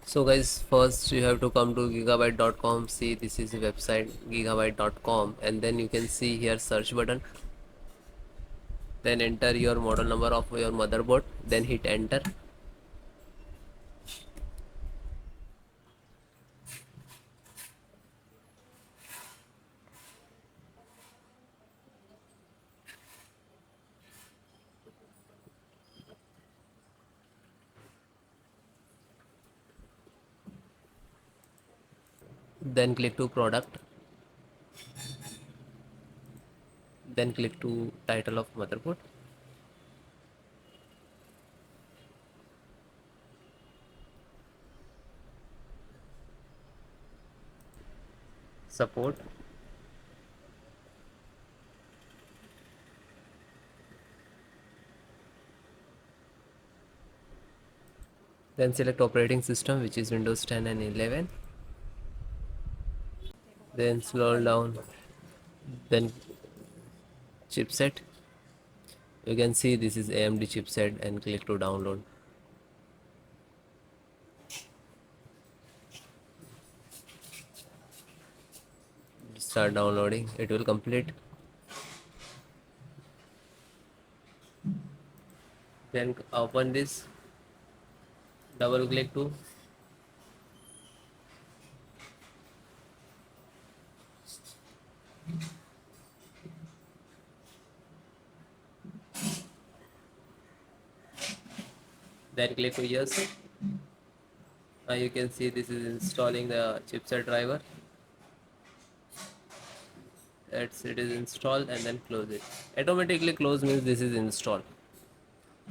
So guys, first you have to come to gigabyte.com. See, this is the website gigabyte.com, and then you can see here search button. Then enter your model number of your motherboard, then hit enter. Then click to product, then click to title of motherboard, support, then select operating system, which is Windows 10 and 11. Then scroll down, then chipset. You can see this is AMD chipset, and click to download. Start downloading, it will complete. Then open this, double click to then click to yes. Now you can see this is installing the chipset driver. It is installed, and then close it. Automatically close means this is installed.